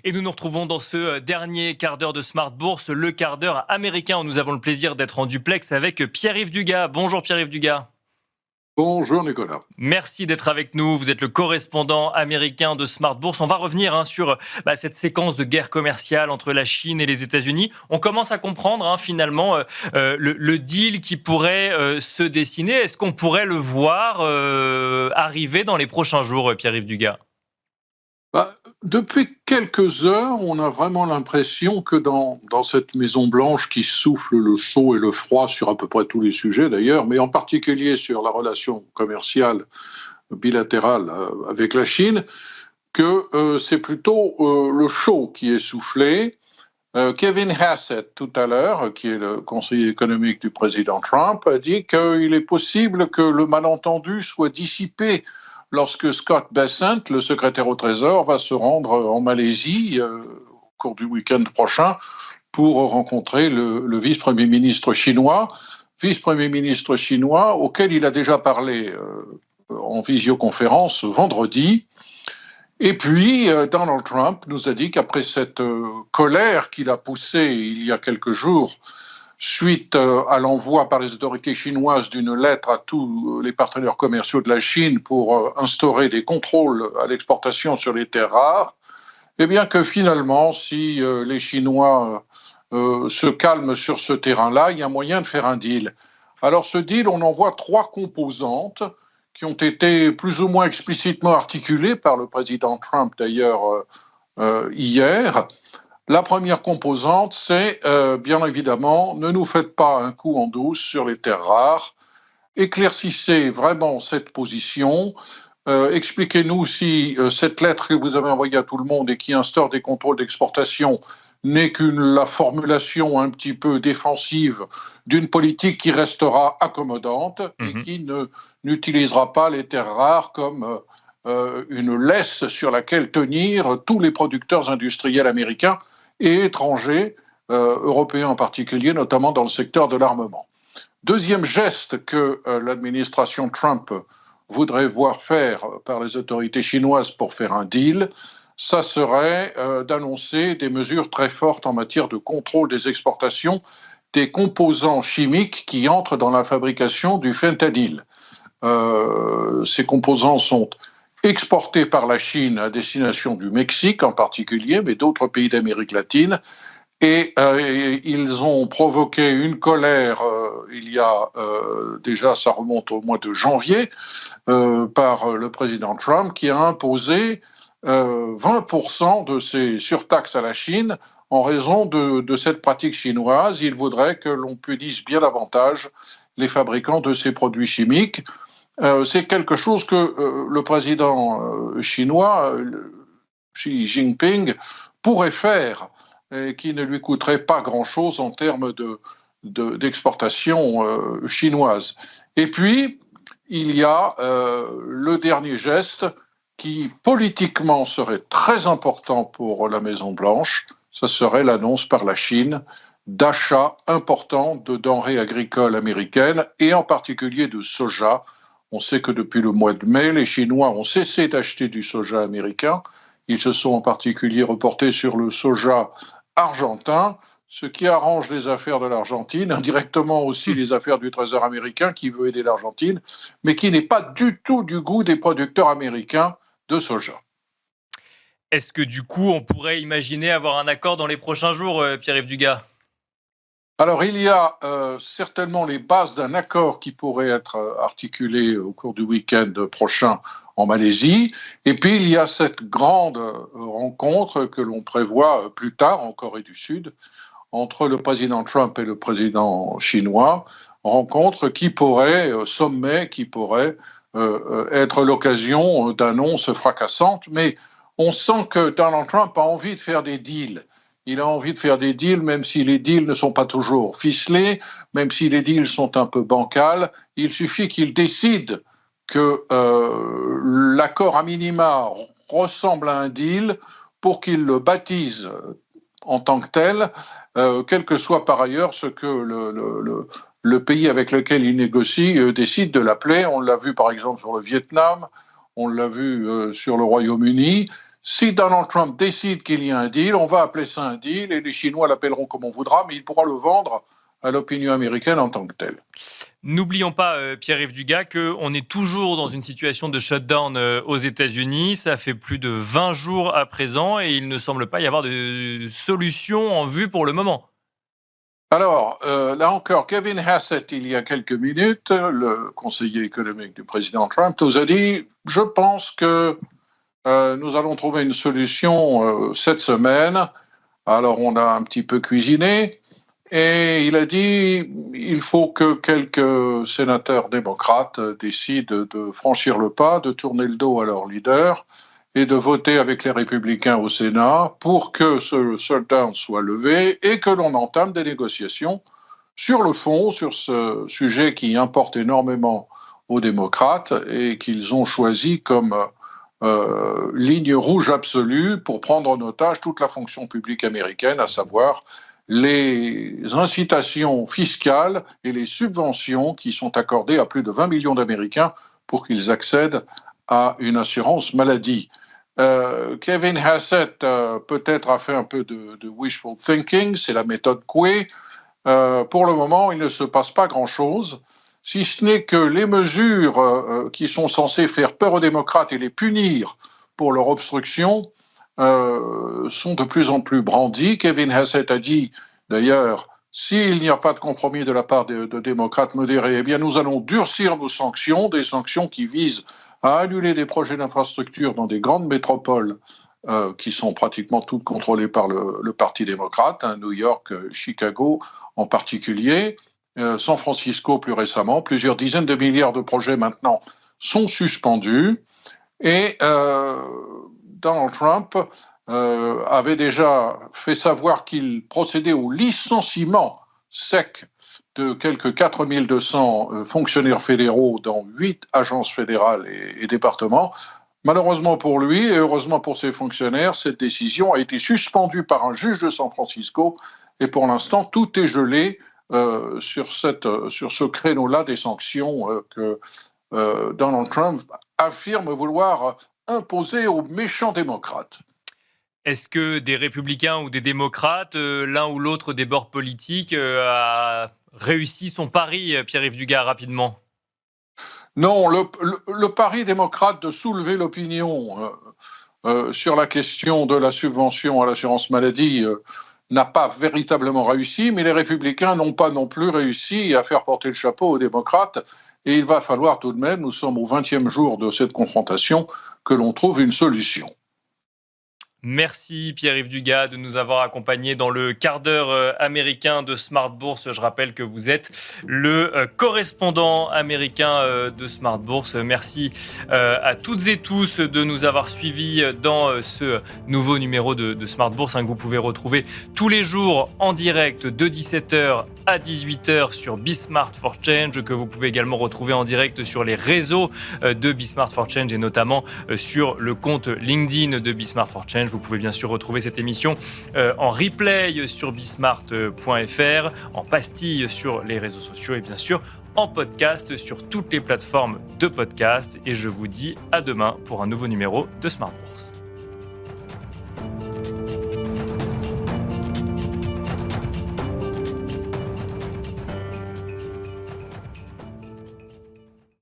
Et nous nous retrouvons dans ce dernier quart d'heure de Smart Bourse, le quart d'heure américain où nous avons le plaisir d'être en duplex avec Pierre-Yves Dugas. Bonjour Pierre-Yves Dugas. Bonjour Nicolas. Merci d'être avec nous. Vous êtes le correspondant américain de Smart Bourse. On va revenir sur cette séquence de guerre commerciale entre la Chine et les États-Unis. On commence à comprendre finalement le deal qui pourrait se dessiner. Est-ce qu'on pourrait le voir arriver dans les prochains jours, Pierre-Yves Dugas ? Depuis quelques heures, on a vraiment l'impression que dans cette Maison-Blanche qui souffle le chaud et le froid sur à peu près tous les sujets d'ailleurs, mais en particulier sur la relation commerciale bilatérale avec la Chine, que c'est plutôt le chaud qui est soufflé. Kevin Hassett, tout à l'heure, qui est le conseiller économique du président Trump, a dit qu'il est possible que le malentendu soit dissipé lorsque Scott Bessent, le secrétaire au Trésor, va se rendre en Malaisie au cours du week-end prochain pour rencontrer le vice-premier ministre chinois, auquel il a déjà parlé en visioconférence vendredi. Et puis, Donald Trump nous a dit qu'après cette colère qu'il a poussée il y a quelques jours, suite à l'envoi par les autorités chinoises d'une lettre à tous les partenaires commerciaux de la Chine pour instaurer des contrôles à l'exportation sur les terres rares, eh bien que finalement, si les Chinois se calment sur ce terrain-là, il y a moyen de faire un deal. Alors ce deal, on en voit trois composantes qui ont été plus ou moins explicitement articulées par le président Trump d'ailleurs hier. La première composante, c'est bien évidemment, ne nous faites pas un coup en douce sur les terres rares, éclaircissez vraiment cette position, expliquez-nous si cette lettre que vous avez envoyée à tout le monde et qui instaure des contrôles d'exportation n'est la formulation un petit peu défensive d'une politique qui restera accommodante et qui n'utilisera pas les terres rares comme une laisse sur laquelle tenir tous les producteurs industriels américains et étrangers, européens en particulier, notamment dans le secteur de l'armement. Deuxième geste que l'administration Trump voudrait voir faire par les autorités chinoises pour faire un deal, ça serait d'annoncer des mesures très fortes en matière de contrôle des exportations des composants chimiques qui entrent dans la fabrication du fentanyl. Ces composants sont exportés par la Chine à destination du Mexique en particulier, mais d'autres pays d'Amérique latine. Et ils ont provoqué une colère, il y a déjà, ça remonte au mois de janvier, par le président Trump qui a imposé 20% de ces surtaxes à la Chine en raison de cette pratique chinoise. Il voudrait que l'on punisse bien davantage les fabricants de ces produits chimiques. C'est quelque chose que le président chinois, Xi Jinping, pourrait faire et qui ne lui coûterait pas grand-chose en termes d'exportation chinoise. Et puis, il y a le dernier geste qui politiquement serait très important pour la Maison-Blanche, ce serait l'annonce par la Chine d'achats importants de denrées agricoles américaines et en particulier de soja. On sait que depuis le mois de mai, les Chinois ont cessé d'acheter du soja américain. Ils se sont en particulier reportés sur le soja argentin, ce qui arrange les affaires de l'Argentine, indirectement aussi les affaires du Trésor américain qui veut aider l'Argentine, mais qui n'est pas du tout du goût des producteurs américains de soja. Est-ce que du coup, on pourrait imaginer avoir un accord dans les prochains jours, Pierre-Yves Dugas ? Alors, il y a certainement les bases d'un accord qui pourrait être articulé au cours du week-end prochain en Malaisie. Et puis, il y a cette grande rencontre que l'on prévoit plus tard en Corée du Sud entre le président Trump et le président chinois. Rencontre qui pourrait, sommet, qui pourrait être l'occasion d'annonces fracassantes. Mais on sent que Donald Trump a envie de faire des deals. Il a envie de faire des deals, même si les deals ne sont pas toujours ficelés, même si les deals sont un peu bancals. Il suffit qu'il décide que l'accord à minima ressemble à un deal pour qu'il le baptise en tant que tel, quel que soit par ailleurs ce que le pays avec lequel il négocie décide de l'appeler. On l'a vu par exemple sur le Vietnam, on l'a vu sur le Royaume-Uni. Si Donald Trump décide qu'il y a un deal, on va appeler ça un deal et les Chinois l'appelleront comme on voudra, mais il pourra le vendre à l'opinion américaine en tant que tel. N'oublions pas, Pierre-Yves Dugat, qu'on est toujours dans une situation de shutdown aux États-Unis. Ça fait plus de 20 jours à présent et il ne semble pas y avoir de solution en vue pour le moment. Alors, là encore, Kevin Hassett, il y a quelques minutes, le conseiller économique du président Trump, nous a dit « Je pense que nous allons trouver une solution cette semaine. » Alors, on a un petit peu cuisiné. Et il a dit il faut que quelques sénateurs démocrates décident de franchir le pas, de tourner le dos à leur leader et de voter avec les républicains au Sénat pour que ce shutdown soit levé et que l'on entame des négociations sur le fond, sur ce sujet qui importe énormément aux démocrates et qu'ils ont choisi comme ligne rouge absolue pour prendre en otage toute la fonction publique américaine, à savoir les incitations fiscales et les subventions qui sont accordées à plus de 20 millions d'Américains pour qu'ils accèdent à une assurance maladie. Kevin Hassett peut-être a fait un peu de wishful thinking, c'est la méthode Coué. Pour le moment, il ne se passe pas grand-chose, si ce n'est que les mesures qui sont censées faire peur aux démocrates et les punir pour leur obstruction sont de plus en plus brandis. Kevin Hassett a dit, d'ailleurs, s'il n'y a pas de compromis de la part de démocrates modérés, eh bien nous allons durcir nos sanctions, des sanctions qui visent à annuler des projets d'infrastructure dans des grandes métropoles qui sont pratiquement toutes contrôlées par le Parti démocrate, hein, New York, Chicago en particulier, San Francisco plus récemment. Plusieurs dizaines de milliards de projets maintenant sont suspendus. Et Donald Trump avait déjà fait savoir qu'il procédait au licenciement sec de quelques 4200 fonctionnaires fédéraux dans 8 agences fédérales et départements. Malheureusement pour lui et heureusement pour ses fonctionnaires, cette décision a été suspendue par un juge de San Francisco et pour l'instant, tout est gelé sur ce créneau-là des sanctions que Donald Trump affirme vouloir imposer aux méchants démocrates. Est-ce que des républicains ou des démocrates, l'un ou l'autre des bords politiques, a réussi son pari, Pierre-Yves Dugat, rapidement ? Non, le pari démocrate de soulever l'opinion sur la question de la subvention à l'assurance maladie n'a pas véritablement réussi, mais les républicains n'ont pas non plus réussi à faire porter le chapeau aux démocrates. Et il va falloir tout de même, nous sommes au 20e jour de cette confrontation, que l'on trouve une solution. Merci Pierre-Yves Dugat de nous avoir accompagnés dans le quart d'heure américain de Smart Bourse. Je rappelle que vous êtes le correspondant américain de Smart Bourse. Merci à toutes et tous de nous avoir suivis dans ce nouveau numéro de Smart Bourse que vous pouvez retrouver tous les jours en direct de 17h à 18h sur Bismart for Change, que vous pouvez également retrouver en direct sur les réseaux de Bismart for Change et notamment sur le compte LinkedIn de Bismart for Change. Vous pouvez bien sûr retrouver cette émission en replay sur bismart.fr, en pastille sur les réseaux sociaux et bien sûr en podcast sur toutes les plateformes de podcast. Et je vous dis à demain pour un nouveau numéro de Smart Bourse.